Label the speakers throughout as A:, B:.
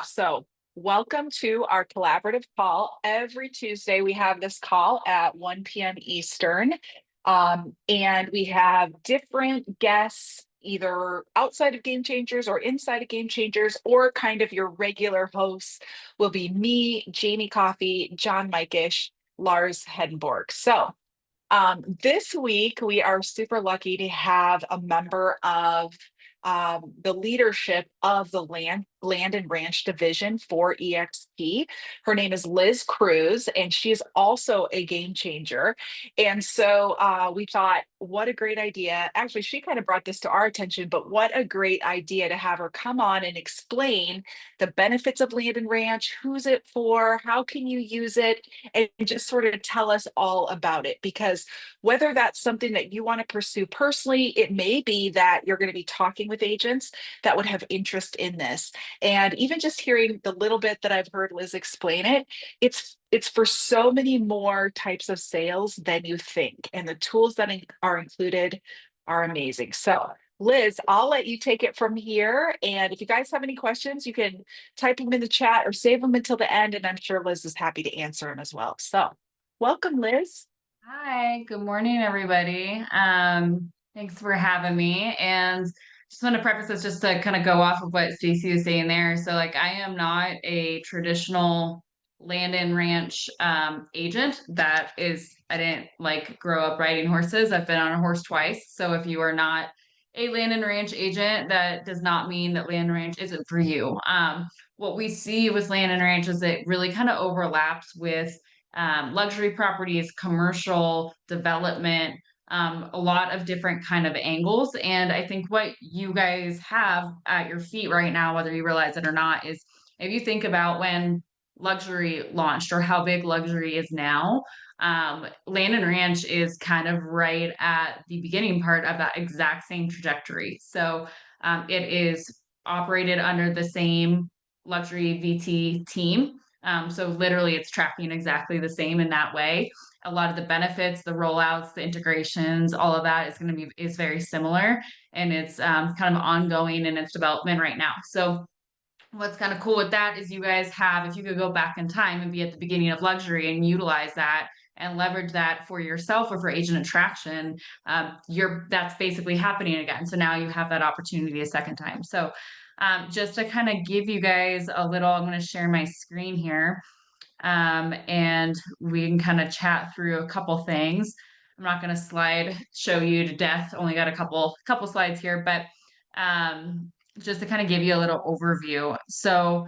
A: So, welcome to our collaborative call. Every Tuesday, we have this call at 1 p.m. Eastern. And we have different guests, either outside of Game Changers or inside of Game Changers, or kind of your regular hosts will be me, Jamie Coffey, John Mikish, Lars Hedenborg. This week, we are super lucky to have a member of the leadership of the Land and Ranch division for EXP. Her name is Liz Cruz, and she's also a game changer. And so we thought, what a great idea. Actually, she kind of brought this to our attention, but what a great idea to have her come on and explain the benefits of Land and Ranch, who's it for, how can you use it, and just sort of tell us all about it. Because whether that's something that you want to pursue personally, it may be that you're going to be talking with agents that would have interest in this. And even just hearing the little bit that I've heard Liz explain it, it's for so many more types of sales than you think. And the tools that are included are amazing. So Liz, I'll let you take it from here. And if you guys have any questions, you can type them in the chat or save them until the end. And I'm sure Liz is happy to answer them as well. So welcome, Liz.
B: Hi, good morning, everybody. Thanks for having me. And just want to preface this just to kind of go off of what Stacy was saying there. So, like, I am not a traditional land and ranch agent. I didn't like grow up riding horses. I've been on a horse twice. So, if you are not a land and ranch agent, that does not mean that land and ranch isn't for you. What we see with land and ranch is it really kind of overlaps with luxury properties, commercial development, a lot of different kind of angles. And I think what you guys have at your feet right now, whether you realize it or not, is if you think about when luxury launched or how big luxury is now, land and ranch is kind of right at the beginning part of that exact same trajectory. So it is operated under the same luxury VT team. So literally it's tracking exactly the same in that way. A lot of the benefits, the rollouts, the integrations, all of that is going to is very similar, and it's kind of ongoing in its development right now. So what's kind of cool with that is you guys have, if you could go back in time and be at the beginning of luxury and utilize that and leverage that for yourself or for agent attraction, that's basically happening again. So now you have that opportunity a second time. So just to kind of give you guys a little, I'm going to share my screen here, and we can kind of chat through a couple things. I'm not going to show you to death. Only got a couple slides here, but just to kind of give you a little overview. So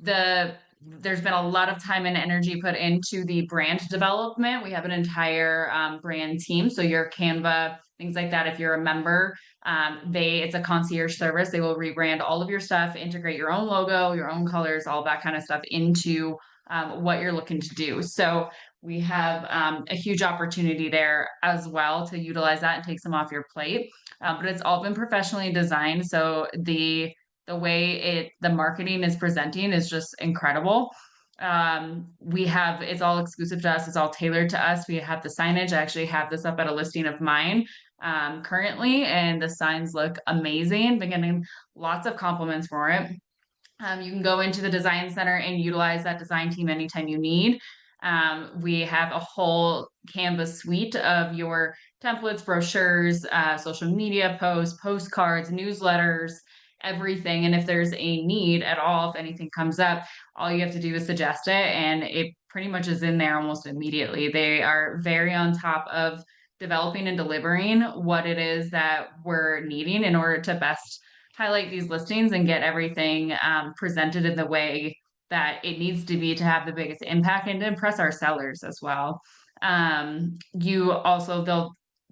B: there's been a lot of time and energy put into the brand development. We have an entire brand team. So your Canva, things like that. If you're a member, it's a concierge service. They will rebrand all of your stuff, integrate your own logo, your own colors, all that kind of stuff into what you're looking to do. So we have a huge opportunity there as well to utilize that and take some off your plate. But it's all been professionally designed. So the way the marketing is presenting is just incredible. It's all exclusive to us. It's all tailored to us. We have the signage. I actually have this up at a listing of mine currently, and the signs look amazing. Been getting lots of compliments for it. You can go into the design center and utilize that design team anytime you need. We have a whole Canvas suite of your templates, brochures, social media posts, postcards, newsletters, everything. And if there's a need at all, if anything comes up, all you have to do is suggest it, and it pretty much is in there almost immediately. They are very on top of developing and delivering what it is that we're needing in order to best highlight these listings and get everything presented in the way that it needs to be to have the biggest impact and to impress our sellers as well.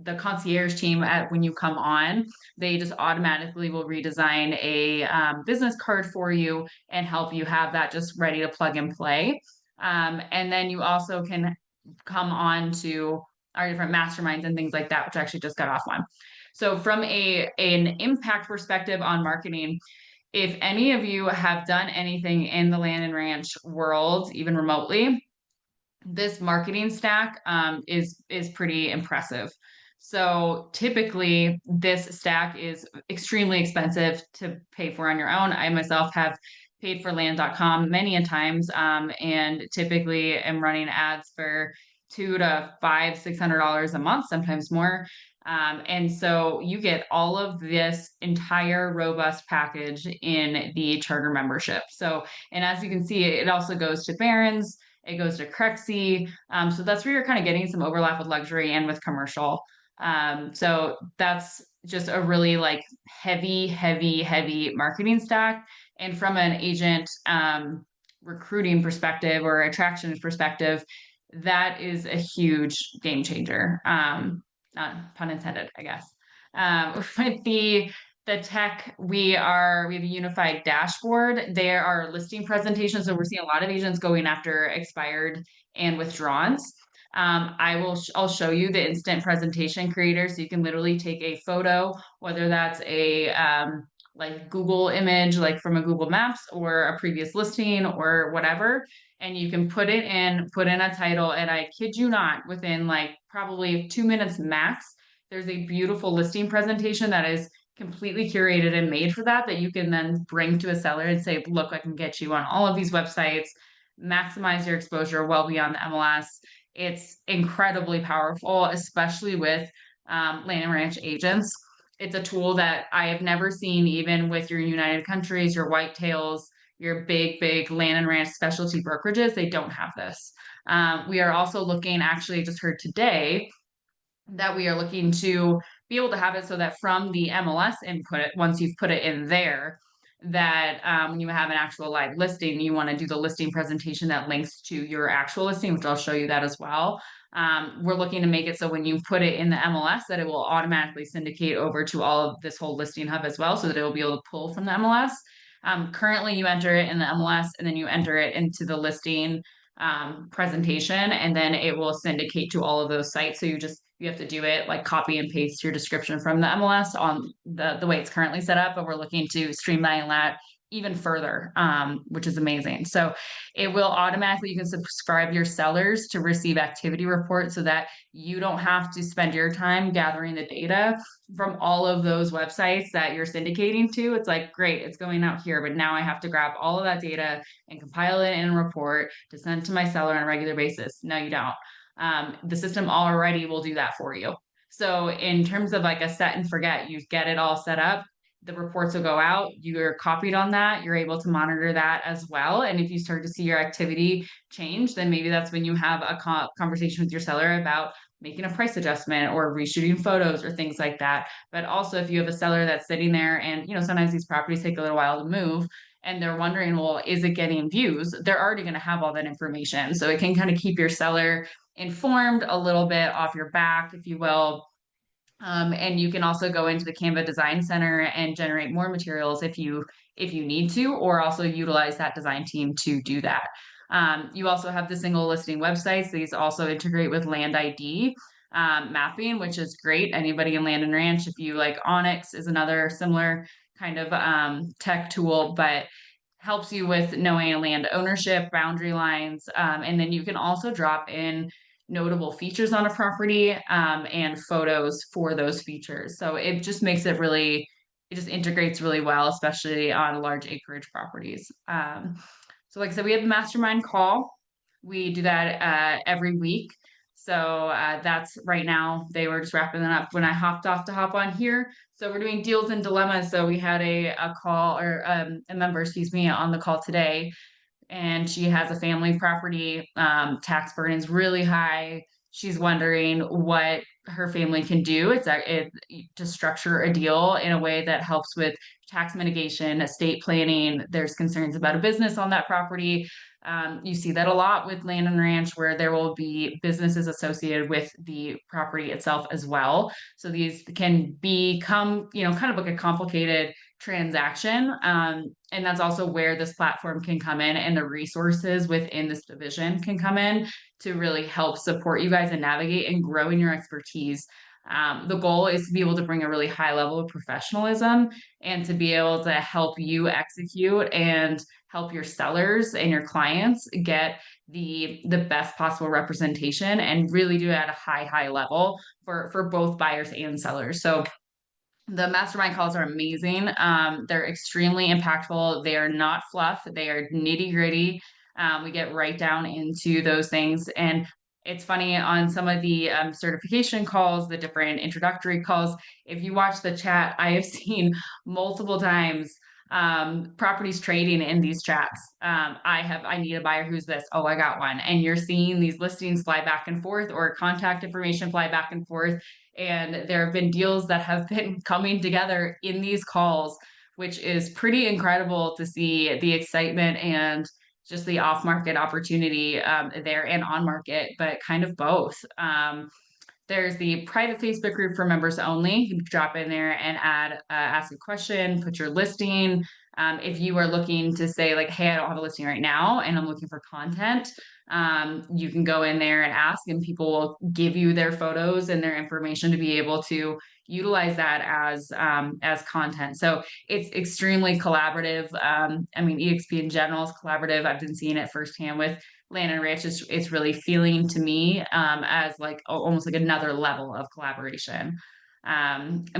B: The concierge team when you come on, they just automatically will redesign a business card for you and help you have that just ready to plug and play. And then you also can come on to our different masterminds and things like that, which I actually just got off on. So from an impact perspective on marketing, if any of you have done anything in the land and ranch world, even remotely, this marketing stack is pretty impressive. So typically, this stack is extremely expensive to pay for on your own. I myself have paidforland.com many a times, and typically am running ads for $200 to $500, $600 a month, sometimes more. And so you get all of this entire robust package in the charter membership. So, and as you can see, it also goes to Barron's, it goes to Crexi. So that's where you're kind of getting some overlap with luxury and with commercial. So that's just a really like heavy marketing stack. And from an agent recruiting perspective or attraction perspective, that is a huge game changer. Not pun intended, I guess. With the tech, we have a unified dashboard. There are listing presentations, so we're seeing a lot of agents going after expired and withdrawns. I'll show you the instant presentation creator, so you can literally take a photo, whether that's a like Google image, like from a Google Maps or a previous listing or whatever, and you can put in a title, and I kid you not, within like probably 2 minutes max, there's a beautiful listing presentation that is completely curated and made for that you can then bring to a seller and say, look, I can get you on all of these websites, maximize your exposure well beyond the MLS. It's incredibly powerful, especially with land and ranch agents. It's a tool that I have never seen, even with your United Countries, your Whitetails, your big land and ranch specialty brokerages. They don't have this. We are also looking, actually, just heard today that we are looking to be able to have it so that from the MLS input, once you've put it in there, that when you have an actual live listing, you want to do the listing presentation that links to your actual listing, which I'll show you that as well. We're looking to make it so when you put it in the MLS, that it will automatically syndicate over to all of this whole listing hub as well, so that it will be able to pull from the MLS. Currently, you enter it in the MLS and then you enter it into the listing presentation, and then it will syndicate to all of those sites. So you have to do it like copy and paste your description from the MLS on the way it's currently set up, but we're looking to streamline that even further, which is amazing. So it will automatically, you can subscribe your sellers to receive activity reports so that you don't have to spend your time gathering the data from all of those websites that you're syndicating to. It's like, great, it's going out here, but now I have to grab all of that data and compile it in a report to send to my seller on a regular basis. No, you don't. The system already will do that for you. So in terms of like a set and forget, you get it all set up, the reports will go out, you're copied on that, you're able to monitor that as well. And if you start to see your activity change, then maybe that's when you have a conversation with your seller about making a price adjustment or reshooting photos or things like that. But also if you have a seller that's sitting there and, sometimes these properties take a little while to move, and they're wondering, well, is it getting views? They're already going to have all that information. So it can kind of keep your seller informed a little bit off your back, if you will. And you can also go into the Canva Design Center and generate more materials if you need to, or also utilize that design team to do that. You also have the single listing websites. These also integrate with Land ID mapping, which is great. Anybody in Land and Ranch, if you like, Onyx is another similar kind of tech tool, but helps you with knowing land ownership, boundary lines, and then you can also drop in notable features on a property and photos for those features. So it just makes it just integrates really well, especially on large acreage properties. So like I said, we have a mastermind call. We do that every week. So that's right now, they were just wrapping that up when I hop on here. So we're doing deals and dilemmas. So we had a call, or a member, excuse me, on the call today, and she has a family property. Tax burden is really high. She's wondering what her family can do. To structure a deal in a way that helps with tax mitigation, estate planning. There's concerns about a business on that property. You see that a lot with Land and Ranch, where there will be businesses associated with the property itself as well. So these can become, kind of like a complicated transaction. And that's also where this platform can come in, and the resources within this division can come in to really help support you guys and navigate and grow in your expertise. The goal is to be able to bring a really high level of professionalism and to be able to help you execute and help your sellers and your clients get the best possible representation, and really do it at a high level for both buyers and sellers. So The mastermind calls are amazing. They're extremely impactful. They are not fluff. They are nitty gritty. We get right down into those things. And it's funny on some of the certification calls, the different introductory calls. If you watch the chat, I have seen multiple times properties trading in these chats. I need a buyer who's this. Oh, I got one. And you're seeing these listings fly back and forth or contact information fly back and forth. And there have been deals that have been coming together in these calls, which is pretty incredible to see the excitement and just the off market opportunity there and on market, but kind of both. There's the private Facebook group for members only. You can drop in there and ask a question, put your listing. If you are looking to say like, hey, I don't have a listing right now and I'm looking for content, you can go in there and ask, and people will give you their photos and their information to be able to utilize that as content. So it's extremely collaborative. I mean, EXP in general is collaborative. I've been seeing it firsthand with Land and Ranch. It's really feeling to me as like almost like another level of collaboration.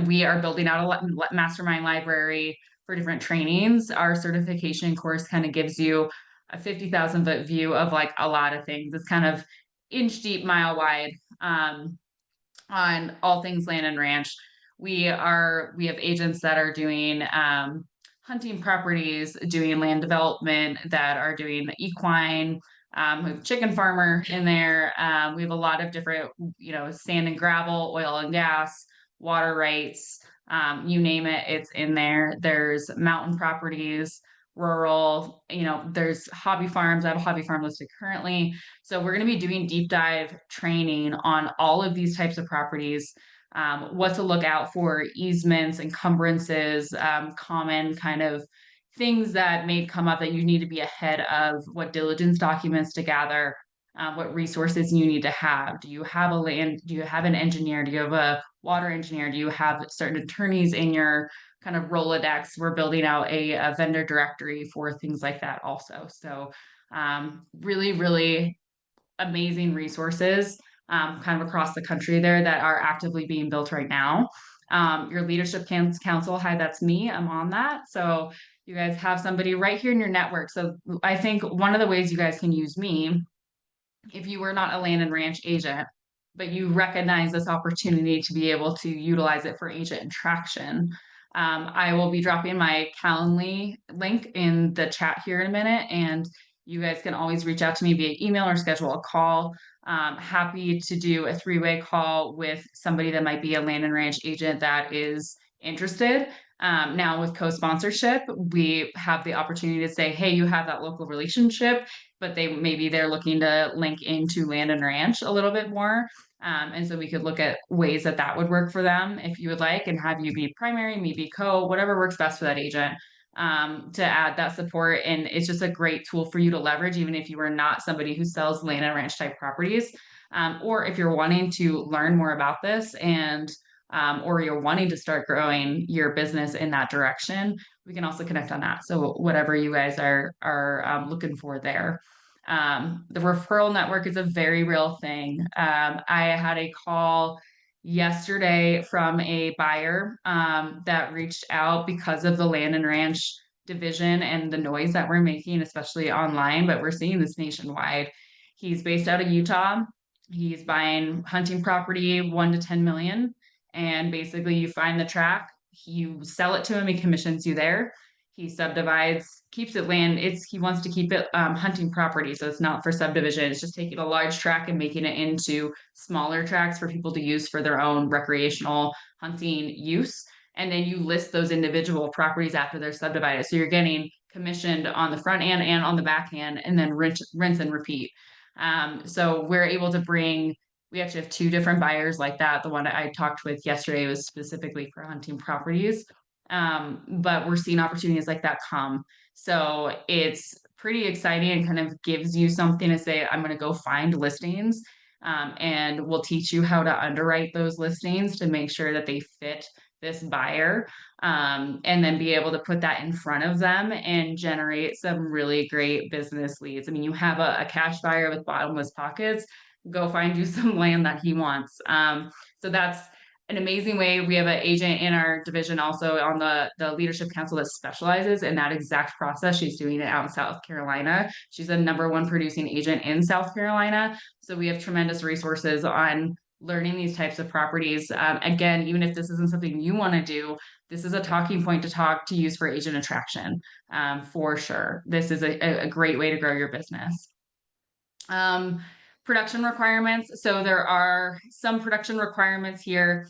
B: We are building out a mastermind library for different trainings. Our certification course kind of gives you a 50,000 foot view of like a lot of things. It's kind of inch deep, mile wide on all things land and ranch. We have agents that are doing hunting properties, doing land development, that are doing equine. We have a chicken farmer in there. We have a lot of different, sand and gravel, oil and gas, water rights, you name it, it's in there. There's mountain properties, rural, there's hobby farms. I have a hobby farm listed currently. So we're going to be doing deep dive training on all of these types of properties, what to look out for, easements, encumbrances, common kind of things that may come up that you need to be ahead of, what diligence documents to gather, what resources you need to have. Do you have do you have an engineer? Do you have a water engineer? Do you have certain attorneys in your kind of Rolodex? We're building out a vendor directory for things like that also. So really, really amazing resources kind of across the country there that are actively being built right now. Your leadership council, hi, that's me. I'm on that. So you guys have somebody right here in your network. So I think one of the ways you guys can use me, if you were not a land and ranch agent, but you recognize this opportunity to be able to utilize it for agent traction. I will be dropping my Calendly link in the chat here in a minute, and you guys can always reach out to me via email or schedule a call. Happy to do a three-way call with somebody that might be a land and ranch agent that is interested. Now with co-sponsorship, we have the opportunity to say, hey, you have that local relationship, but they're looking to link into land and ranch a little bit more. And so we could look at ways that would work for them if you would like, and have you be primary, me be co, whatever works best for that agent, to add that support. And it's just a great tool for you to leverage, even if you are not somebody who sells land and ranch type properties. Or if you're wanting to learn more about this or you're wanting to start growing your business in that direction, we can also connect on that. So whatever you guys are looking for there. The referral network is a very real thing. I had a call yesterday from a buyer that reached out because of the land and ranch division and the noise that we're making, especially online, but we're seeing this nationwide. He's based out of Utah. He's buying hunting property 1 to 10 million. And basically you find the track, you sell it to him, he commissions you there. He subdivides, keeps it land. He wants to keep it hunting property, so it's not for subdivision. It's just taking a large tract and making it into smaller tracts for people to use for their own recreational hunting use. And then you list those individual properties after they're subdivided. So you're getting commissioned on the front end and on the back end, and then rinse and repeat. So we're able to bring. We actually have two different buyers like that. The one I talked with yesterday was specifically for hunting properties. But we're seeing opportunities like that come. So it's pretty exciting and kind of gives you something to say, I'm going to go find listings, and we'll teach you how to underwrite those listings to make sure that they fit this buyer, and then be able to put that in front of them and generate some really great business leads. I mean, you have a cash buyer with bottomless pockets, go find you some land that he wants. So an amazing way. We have an agent in our division also on the leadership council that specializes in that exact process. She's doing it out in South Carolina. She's the #1 producing agent in South Carolina. So we have tremendous resources on learning these types of properties. Again, even if this isn't something you want to do, this is a talking point to use for agent attraction, for sure. This is a great way to grow your business. Production requirements. So there are some production requirements here.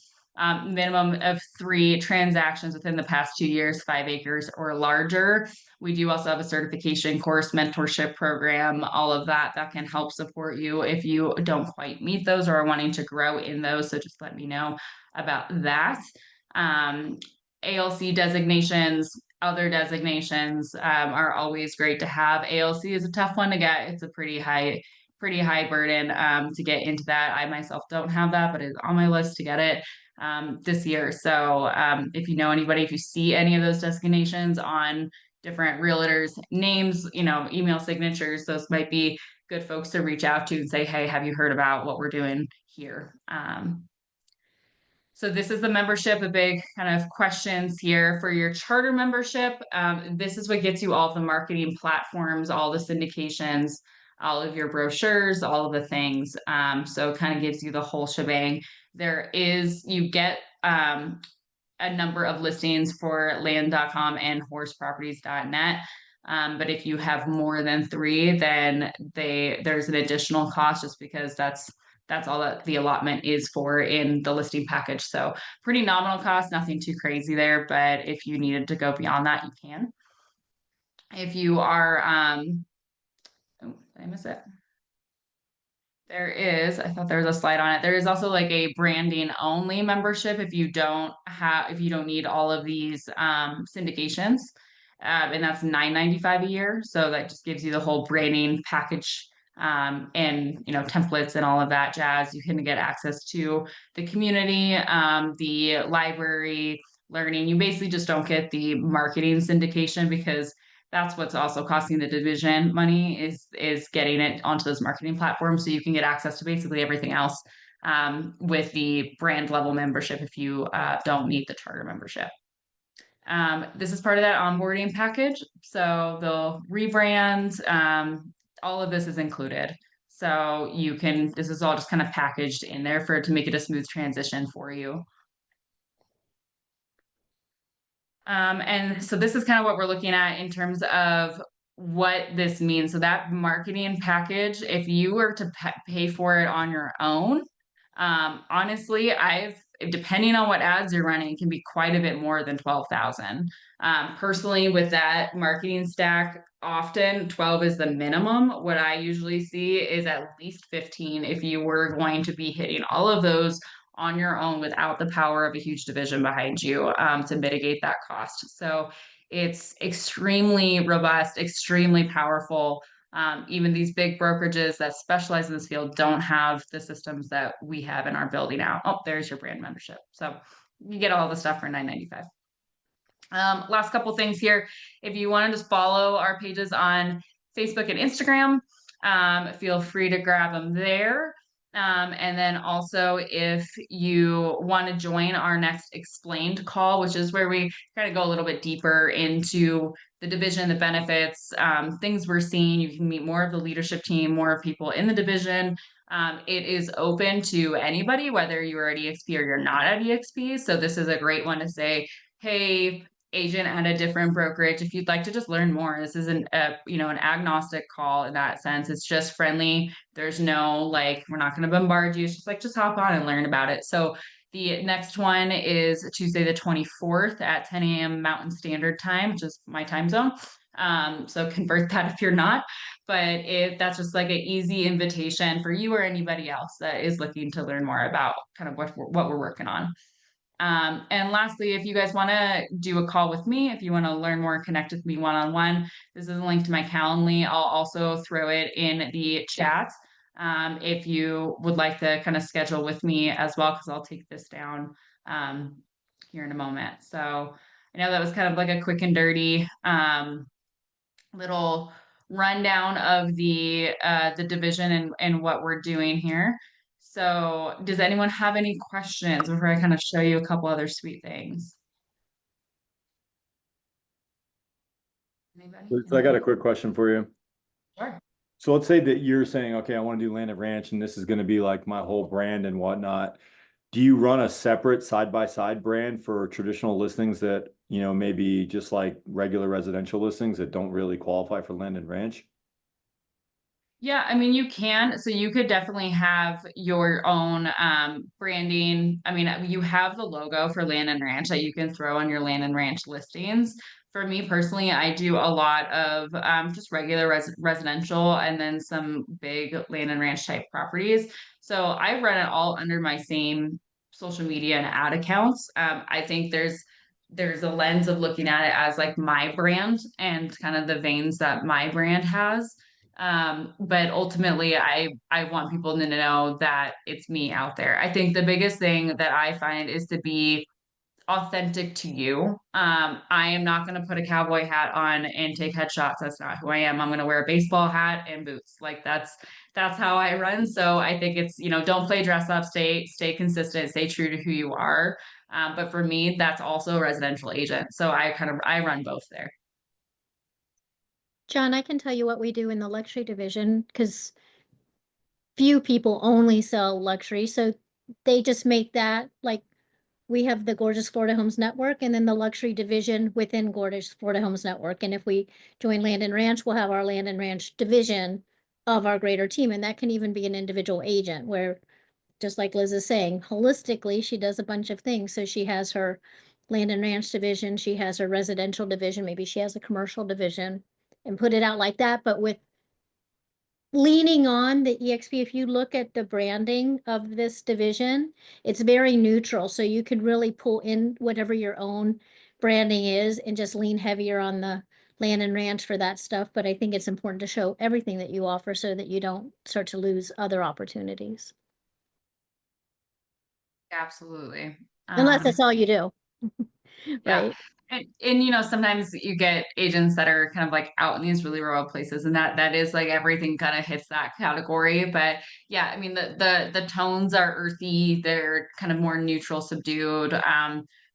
B: Minimum of 3 transactions within the past 2 years, 5 acres or larger. We do also have a certification course, mentorship program, all of that can help support you if you don't quite meet those or are wanting to grow in those. So just let me know about that. ALC designations, other designations are always great to have. ALC is a tough one to get. It's a pretty high burden to get into that. I myself don't have that, but it's on my list to get it this year. So if you know anybody, if you see any of those designations on different realtors' names, email signatures, those might be good folks to reach out to and say, hey, have you heard about what we're doing here? So this is the membership, the big kind of questions here for your charter membership. This is what gets you all the marketing platforms, all the syndications, all of your brochures, all of the things. So it kind of gives you the whole shebang. You get a number of listings for land.com and horseproperties.net. But if you have more than 3, then there's an additional cost just because that's all that the allotment is for in the listing package. So pretty nominal cost, nothing too crazy there. But if you needed to go beyond that, you can. If you are, oh, did I miss it? I thought there was a slide on it. There is also like a branding only membership if you don't need all of these syndications. And that's $9.95 a year. So that just gives you the whole branding package and templates and all of that jazz. You can get access to the community, the library, learning. You basically just don't get the marketing syndication because that's what's also costing the division money is getting it onto those marketing platforms. So you can get access to basically everything else with the brand level membership if you don't need the charter membership. This is part of that onboarding package. So they'll rebrand, all of this is included. So this is all just kind of packaged in there to make it a smooth transition for you. And so this is kind of what we're looking at in terms of what this means. So that marketing package, if you were to pay for it on your own, honestly, depending on what ads you're running, it can be quite a bit more than 12,000. Personally, with that marketing stack, often 12 is the minimum. What I usually see is at least 15 if you were going to be hitting all of those on your own without the power of a huge division behind you to mitigate that cost. So it's extremely robust, extremely powerful. Even these big brokerages that specialize in this field don't have the systems that we have in our building out. Oh, there's your brand membership. So you get all the stuff for $9.95. Last couple things here. If you want to just follow our pages on Facebook and Instagram, feel free to grab them there. And then also if you want to join our next explained call, which is where we kind of go a little bit deeper into the division, the benefits, things we're seeing. You can meet more of the leadership team, more of people in the division. It is open to anybody, whether you're at EXP or you're not at EXP. So this is a great one to say, hey, agent at a different brokerage, if you'd like to just learn more, this is an agnostic call in that sense. It's just friendly. There's no we're not going to bombard you. It's just hop on and learn about it. So the next one is Tuesday the 24th at 10 a.m. Mountain Standard Time, which is my time zone. So convert that if you're not, but that's just like an easy invitation for you or anybody else that is looking to learn more about kind of what we're working on. And lastly, if you guys want to do a call with me, if you want to learn more, connect with me one-on-one, this is a link to my Calendly. I'll also throw it in the chat if you would like to kind of schedule with me as well, because I'll take this down here in a moment. So I know that was kind of like a quick and dirty little rundown of the division and what we're doing here. So does anyone have any questions before I kind of show you a couple other sweet things? Anybody?
C: So I got a quick question for you.
B: Sure.
C: So let's say that you're saying, okay, I want to do Land and Ranch, and this is going to be like my whole brand and whatnot. Do you run a separate side-by-side brand for traditional listings that, maybe just like regular residential listings that don't really qualify for Land and Ranch?
B: Yeah, I mean, you can. So you could definitely have your own branding. I mean, you have the logo for Land and Ranch that you can throw on your Land and Ranch listings. For me personally, I do a lot of just regular residential and then some big Land and Ranch type properties. So I run it all under my same social media and ad accounts. I think there's a lens of looking at it as like my brand and kind of the veins that my brand has. But ultimately I want people to know that it's me out there. I think the biggest thing that I find is to be authentic to you. I am not going to put a cowboy hat on and take headshots. That's not who I am. I'm going to wear a baseball hat and boots. Like that's how I run. So I think it's, don't play dress up, stay consistent, stay true to who you are. But for me, that's also a residential agent. So I run both there.
D: John, I can tell you what we do in the luxury division because few people only sell luxury. So they just make that like we have the Gorgeous Florida Homes Network and then the luxury division within Gorgeous Florida Homes Network. And if we join Land and Ranch, we'll have our Land and Ranch division of our greater team. And that can even be an individual agent where, just like Liz is saying, holistically, she does a bunch of things. So she has her Land and Ranch division, she has her residential division, maybe she has a commercial division and put it out like that, but with leaning on the EXP, if you look at the branding of this division, it's very neutral. So you can really pull in whatever your own branding is and just lean heavier on the Land and Ranch for that stuff. But I think it's important to show everything that you offer so that you don't start to lose other opportunities.
B: Absolutely.
D: Unless that's all you do,
B: Yeah.
D: right?
B: And sometimes you get agents that are kind of like out in these really rural places and that is like everything kind of hits that category. But yeah, I mean the tones are earthy, they're kind of more neutral, subdued.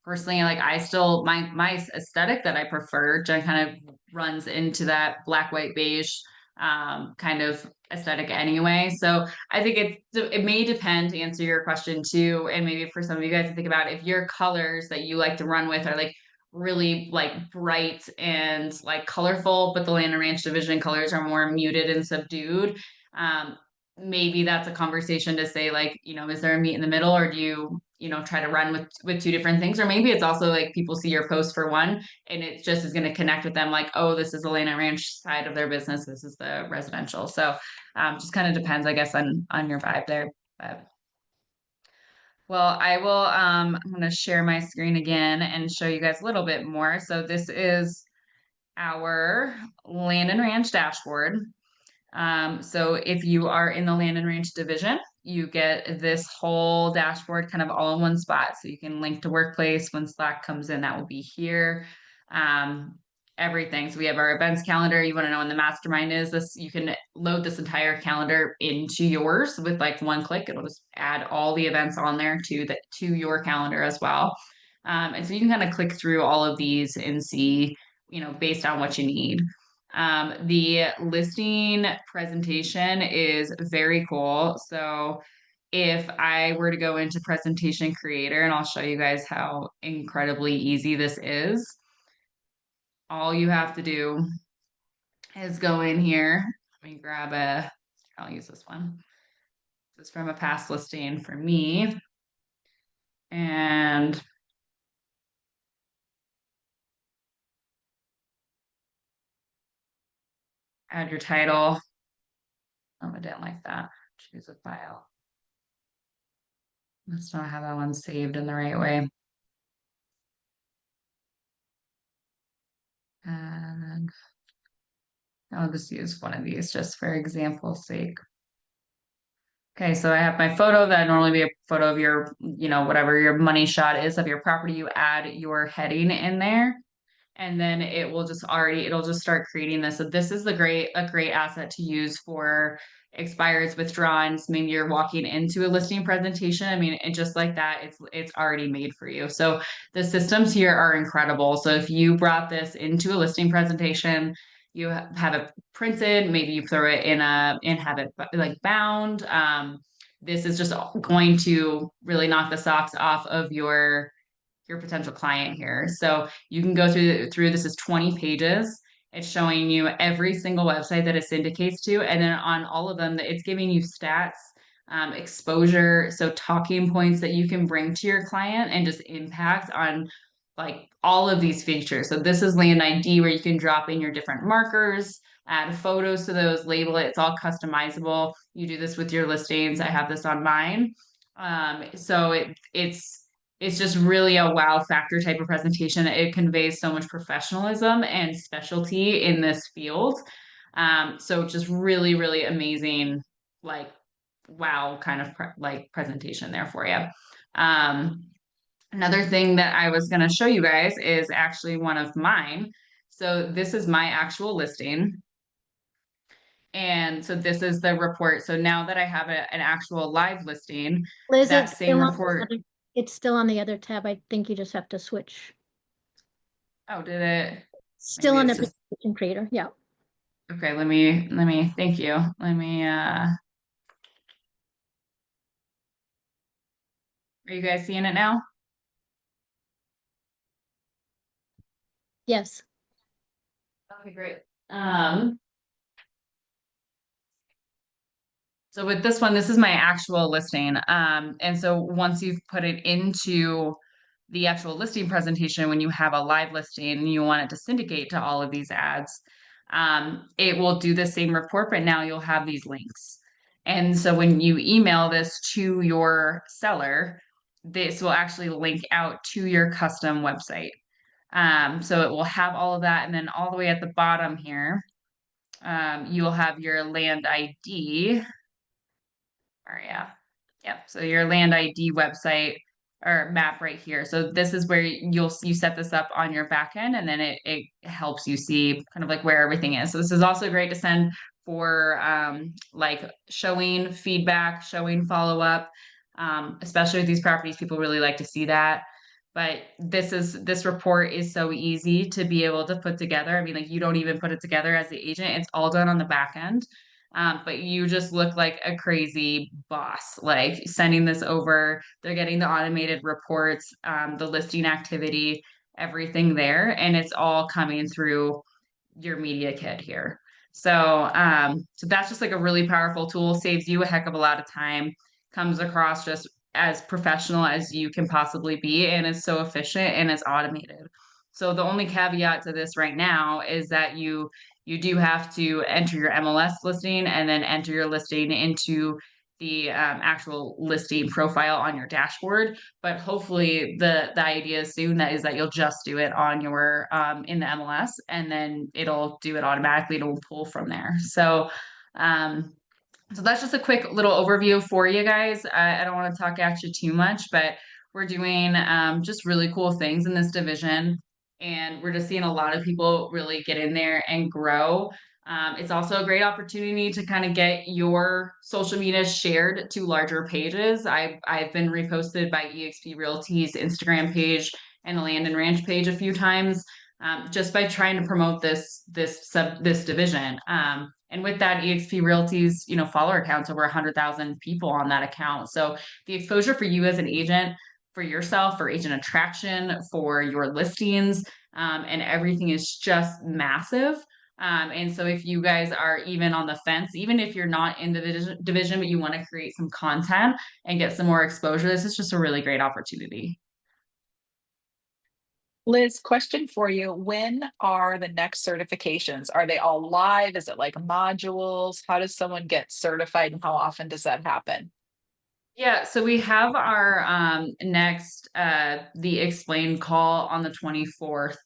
B: Personally, like I still my aesthetic that I prefer to kind of runs into that black, white, beige kind of aesthetic anyway. So I think it may depend to answer your question too, and maybe for some of you guys to think about if your colors that you like to run with are like really like bright and like colorful, but the Land and Ranch division colors are more muted and subdued. Um, Maybe that's a conversation to say like, is there a meet in the middle, or do you try to run with two different things? Or maybe it's also like people see your post for one and it just is going to connect with them like, oh, this is the Land and Ranch side of their business, this is the residential. So just kind of depends, I guess, on your vibe there. But well, I'm going to share my screen again and show you guys a little bit more. So this is our Land and Ranch dashboard. So if you are in the Land and Ranch division, you get this whole dashboard kind of all in one spot. So you can link to Workplace when Slack comes in, that will be here. Um, Everything. So we have our events calendar. You want to know when the mastermind is. This you can load this entire calendar into yours with like one click. It'll just add all the events on there to your calendar as well. And so you can kind of click through all of these and see, based on what you need. The listing presentation is very cool. So if I were to go into Presentation Creator, and I'll show you guys how incredibly easy this is, all you have to do is go in here. Let me I'll use this one. This is from a past listing for me. And add your title. Oh, I didn't like that. Choose a file. Let's not have that one saved in the right way. And I'll just use one of these just for example's sake. Okay, so I have my photo that normally be a photo of your, whatever your money shot is of your property. You add your heading in there. and then it'll just start creating this. So this is a great asset to use for expires, withdrawals. Maybe you're walking into a listing presentation. I mean, and just like that, it's already made for you. So the systems here are incredible. So if you brought this into a listing presentation, you have it printed, maybe you throw it and have it like bound. This is just going to really knock the socks off of your potential client here. So you can go through this is 20 pages. It's showing you every single website that it syndicates to, and then on all of them, it's giving you stats, exposure, so talking points that you can bring to your client and just impact on like all of these features. So this is Land ID, where you can drop in your different markers, add photos to those, label it. It's all customizable. You do this with your listings. I have this on mine. So it's just really a wow factor type of presentation. It conveys so much professionalism and specialty in this field. So just really, really amazing, like wow kind of presentation there for you. Another thing that I was going to show you guys is actually one of mine. So this is my actual listing. And so this is the report. So now that I have an actual live listing,
D: Liz,
B: that
D: it's
B: same
D: still on the
B: report.
D: other- it's still on the other tab. I think you just have to switch.
B: Oh, did it?
D: Still
B: Maybe
D: on the
B: it's just-
D: presentation creator. Yeah.
B: Okay, let me, thank you. Are you guys seeing it now?
D: Yes.
B: Okay, great. So with this one, this is my actual listing. And so once you've put it into the actual listing presentation, when you have a live listing and you want it to syndicate to all of these ads, it will do the same report, but now you'll have these links. And so when you email this to your seller, this will actually link out to your custom website. So it will have all of that. And then all the way at the bottom here, you'll have your land ID. Or yeah. Yep. So your land ID website or map right here. So this is where you set this up on your back end, and then it helps you see kind of like where everything is. So this is also great to send for like showing feedback, showing follow-up. Especially with these properties, people really like to see that. But this report is so easy to be able to put together. I mean, like you don't even put it together as the agent. It's all done on the back end. But you just look like a crazy boss, like sending this over. They're getting the automated reports, the listing activity, everything there, and it's all coming through your media kit here. So, so that's just like a really powerful tool, saves you a heck of a lot of time, comes across just as professional as you can possibly be, and is so efficient and it's automated. So the only caveat to this right now is that you do have to enter your MLS listing and then enter your listing into the actual listing profile on your dashboard. But hopefully the idea soon that is that you'll just do it on your in the MLS, and then it'll do it automatically. It'll pull from there. So so that's just a quick little overview for you guys. I don't want to talk at you too much, but we're doing just really cool things in this division. And we're just seeing a lot of people really get in there and grow. It's also a great opportunity to kind of get your social media shared to larger pages. I've been reposted by eXp Realty's Instagram page and the Land and Ranch page a few times, just by trying to promote this division. And with that, eXp Realty's follower accounts over 100,000 people on that account. So the exposure for you as an agent, for yourself, for agent attraction, for your listings, and everything is just massive. And so if you guys are even on the fence, even if you're not in the division, but you want to create some content and get some more exposure, this is just a really great opportunity.
A: Liz, question for you. When are the next certifications? Are they all live? Is it like modules? How does someone get certified and how often does that happen?
B: Yeah, so we have our next the explain call on the 24th.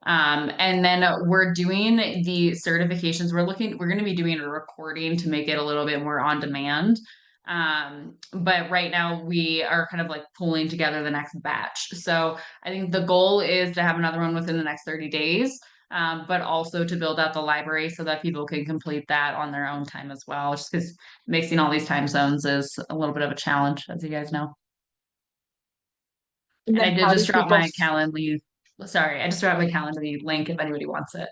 B: And then we're doing the certifications. We're going to be doing a recording to make it a little bit more on demand. But right now we are kind of like pulling together the next batch. So I think the goal is to have another one within the next 30 days, but also to build out the library so that people can complete that on their own time as well, just because mixing all these time zones is a little bit of a challenge, as you guys know.
A: And
B: And I
A: then
B: did
A: how do
B: just drop
A: people
B: my Calendly. Sorry, I just dropped my Calendly link if anybody wants it.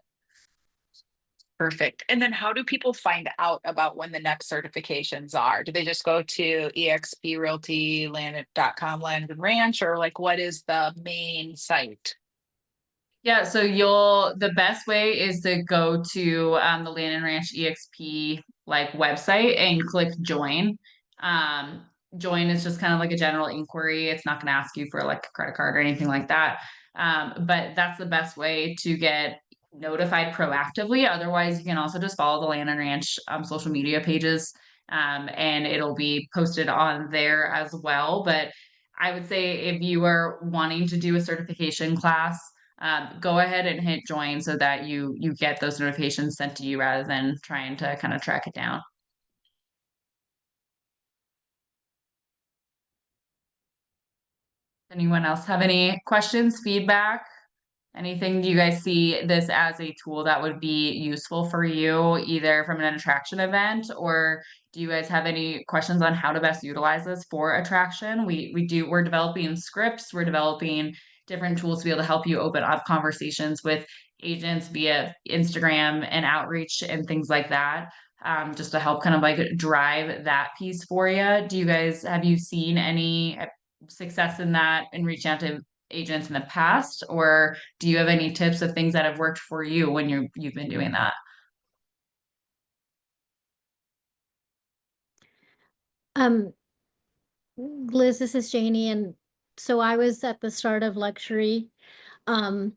A: Perfect. And then how do people find out about when the next certifications are? Do they just go to eXp Realty land.com land and ranch, or like what is the main site?
B: Yeah, so the best way is to go to the Land and Ranch EXP like website and click join. Um, Join is just kind of like a general inquiry. It's not going to ask you for like a credit card or anything like that. But that's the best way to get notified proactively. Otherwise, you can also just follow the Land and Ranch social media pages, and it'll be posted on there as well. But I would say if you are wanting to do a certification class, go ahead and hit join so that you get those notifications sent to you rather than trying to kind of track it down. Anyone else have any questions, feedback? Anything, do you guys see this as a tool that would be useful for you, either from an attraction event, or do you guys have any questions on how to best utilize this for attraction? We're developing scripts, we're developing different tools to be able to help you open up conversations with agents via Instagram and outreach and things like that. Just to help kind of like drive that piece for you. Have you seen any success in that in reaching out to agents in the past, or do you have any tips of things that have worked for you when you've been doing that?
D: Um, Liz, this is Janie, and so I was at the start of luxury. Um,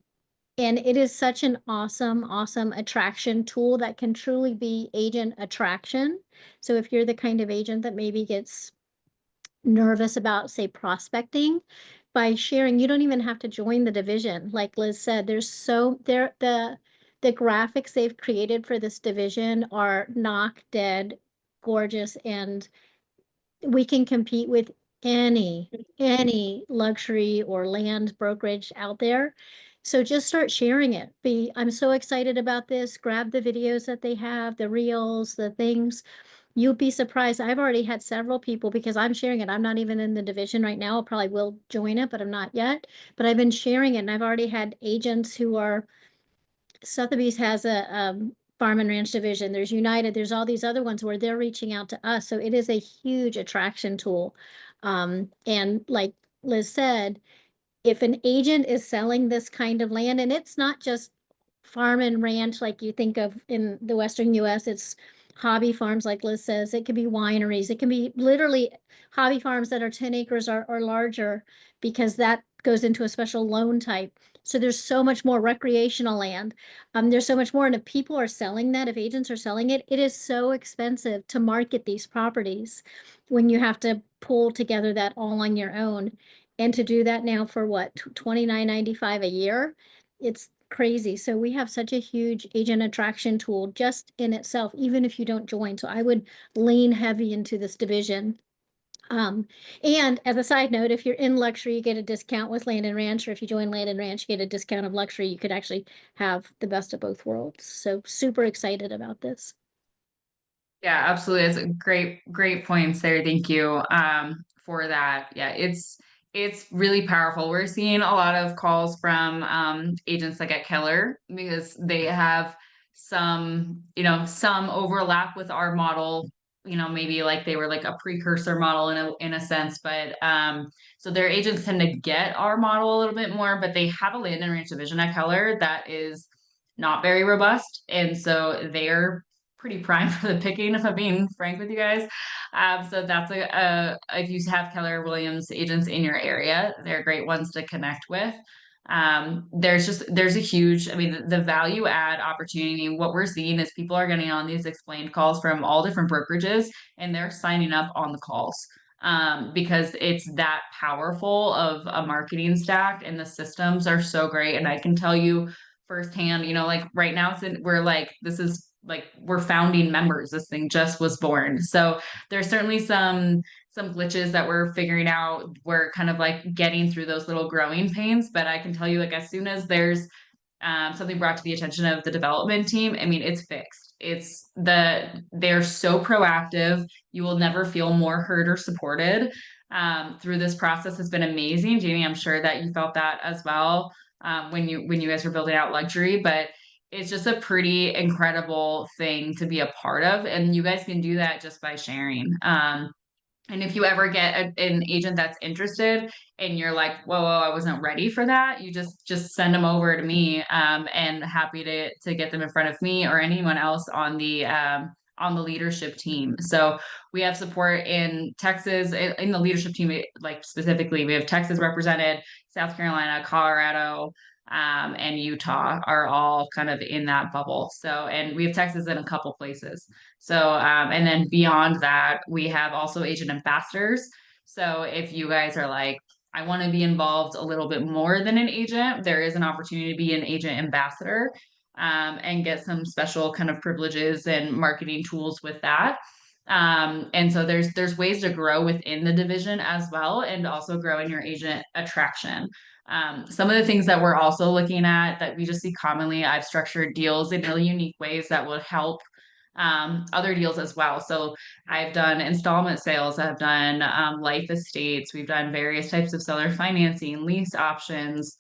D: and it is such an awesome, awesome attraction tool that can truly be agent attraction. So if you're the kind of agent that maybe gets nervous about, say, prospecting, by sharing, you don't even have to join the division. Like Liz said, the graphics they've created for this division are knock dead gorgeous, and we can compete with any luxury or land brokerage out there. So just start sharing it. I'm so excited about this. Grab the videos that they have, the reels, the things. You'll be surprised. I've already had several people, because I'm sharing it. I'm not even in the division right now. I probably will join it, but I'm not yet. But I've been sharing it, and I've already had agents who are, Sotheby's has a farm and ranch division. There's United. There's all these other ones where they're reaching out to us. So it is a huge attraction tool. And like Liz said, if an agent is selling this kind of land, and it's not just farm and ranch like you think of in the Western US, it's hobby farms, like Liz says, it could be wineries, it can be literally hobby farms that are 10 acres or larger, because that goes into a special loan type. So there's so much more recreational land. There's so much more. And if people are selling that, if agents are selling it, it is so expensive to market these properties when you have to pull together that all on your own. And to do that now for what, $29.95 a year? It's crazy. So we have such a huge agent attraction tool just in itself, even if you don't join. So I would lean heavy into this division. And as a side note, if you're in luxury, you get a discount with Land and Ranch, or if you join Land and Ranch, you get a discount of luxury. You could actually have the best of both worlds. So super excited about this.
B: Yeah, absolutely. It's a great points there. Thank you for that. Yeah, it's really powerful. We're seeing a lot of calls from agents like at Keller, because they have some overlap with our model, maybe like they were like a precursor model in a sense, but so their agents tend to get our model a little bit more, but they have a land and ranch division at Keller that is not very robust, and so they're pretty prime for the picking, if I'm being frank with you guys. So that's if you have Keller Williams agents in your area, they're great ones to connect with. There's a huge, I mean, the value add opportunity. What we're seeing is people are getting on these explained calls from all different brokerages, and they're signing up on the calls. Because it's that powerful of a marketing stack, and the systems are so great. And I can tell you firsthand, like right now we're like, this is like we're founding members. This thing just was born. So there's certainly some glitches that we're figuring out. We're kind of like getting through those little growing pains, but I can tell you, like, as soon as there's something brought to the attention of the development team, I mean, it's fixed. They're so proactive. You will never feel more heard or supported. Through this process has been amazing. Jamie, I'm sure that you felt that as well, when you guys were building out luxury, but it's just a pretty incredible thing to be a part of. And you guys can do that just by sharing. And if you ever get an agent that's interested and you're like, whoa, I wasn't ready for that, you just send them over to me, and happy to get them in front of me or anyone else on the leadership team. So we have support in Texas, in the leadership team, like specifically, we have Texas represented, South Carolina, Colorado, and Utah are all kind of in that bubble. So, and we have Texas in a couple places. So, and then beyond that, we have also agent ambassadors. So if you guys are like, I want to be involved a little bit more than an agent, there is an opportunity to be an agent ambassador, and get some special kind of privileges and marketing tools with that. And so there's ways to grow within the division as well, and also grow in your agent attraction. Some of the things that we're also looking at that we just see commonly, I've structured deals in really unique ways that will help other deals as well. So I've done installment sales, I've done life estates, we've done various types of seller financing, lease options.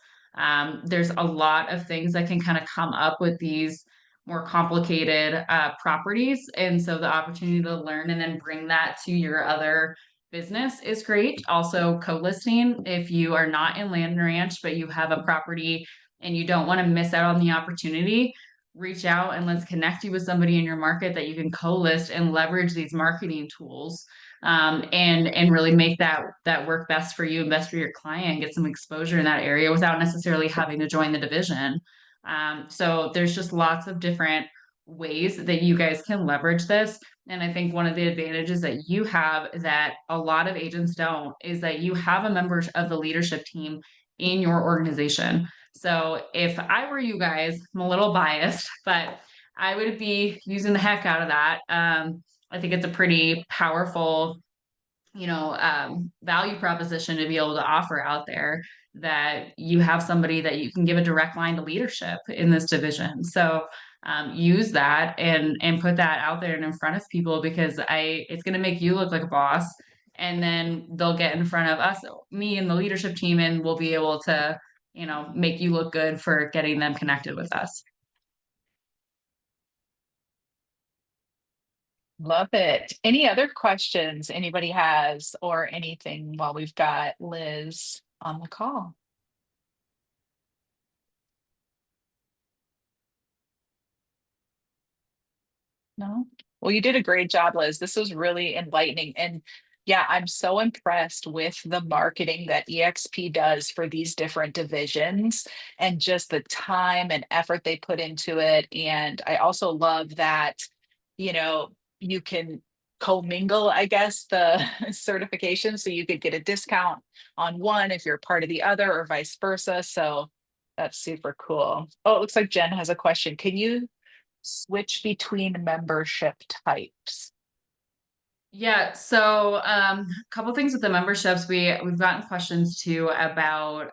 B: There's a lot of things that can kind of come up with these more complicated properties. And so the opportunity to learn and then bring that to your other business is great. Also, co-listing, if you are not in Land and Ranch, but you have a property and you don't want to miss out on the opportunity, reach out and let's connect you with somebody in your market that you can co-list and leverage these marketing tools, and really make that work best for you and best for your client, get some exposure in that area without necessarily having to join the division. So there's just lots of different ways that you guys can leverage this. And I think one of the advantages that you have that a lot of agents don't is that you have a member of the leadership team in your organization. So if I were you guys, I'm a little biased, but I would be using the heck out of that. I think it's a pretty powerful, value proposition to be able to offer out there, that you have somebody that you can give a direct line to leadership in this division. So use that and put that out there and in front of people, because it's going to make you look like a boss, and then they'll get in front of us, me and the leadership team, and we'll be able to, make you look good for getting them connected with us.
A: Love it. Any other questions anybody has or anything while we've got Liz on the call? No? Well, you did a great job, Liz. This was really enlightening. And yeah, I'm so impressed with the marketing that EXP does for these different divisions and just the time and effort they put into it. And I also love that, you can commingle, I guess, the certification. So you could get a discount on one if you're part of the other or vice versa. So that's super cool. Oh, it looks like Jen has a question. Can you switch between membership types?
B: Yeah, so a couple things with the memberships. We've gotten questions too about,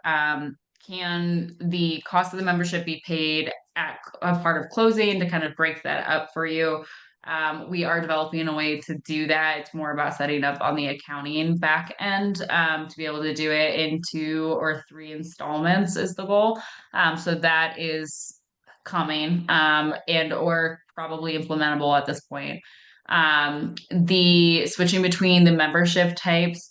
B: can the cost of the membership be paid at a part of closing to kind of break that up for you. We are developing a way to do that. It's more about setting up on the accounting back end, to be able to do it in 2 or 3 installments is the goal. So that is coming, and or probably implementable at this point. The switching between the membership types,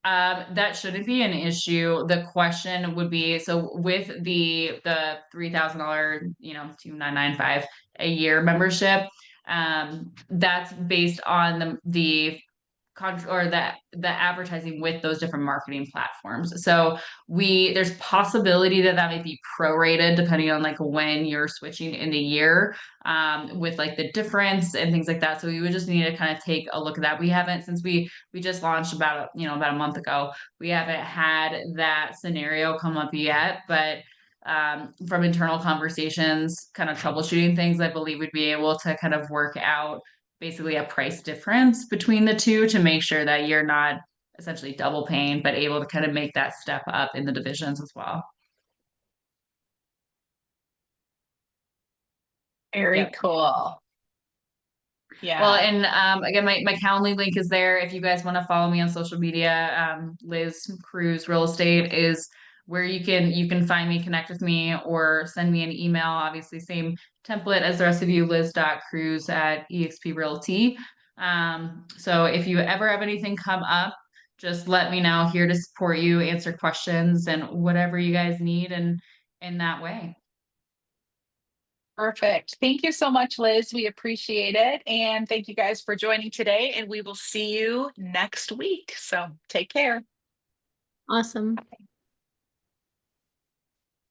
B: that shouldn't be an issue. The question would be, so with the $3,000, $2,995 a year membership, that's based on the or the advertising with those different marketing platforms. So there's possibility that might be prorated depending on like when you're switching in the year, with like the difference and things like that. So we would just need to kind of take a look at that. We haven't, since we just launched about a month ago, we haven't had that scenario come up yet, but from internal conversations, kind of troubleshooting things, I believe we'd be able to kind of work out basically a price difference between the two to make sure that you're not essentially double paying, but able to kind of make that step up in the divisions as well.
A: Very
B: Yep.
A: cool. Yeah.
B: Well, and again, my Calendly link is there. If you guys want to follow me on social media, Liz Cruz Real Estate is where you can find me, connect with me, or send me an email. Obviously, same template as the rest of you, liz.cruz@EXP Realty. So if you ever have anything come up, just let me know. Here to support you, answer questions, and whatever you guys need, and in that way.
A: Perfect. Thank you so much, Liz. We appreciate it. And thank you guys for joining today. And we will see you next week. So take care.
D: Awesome.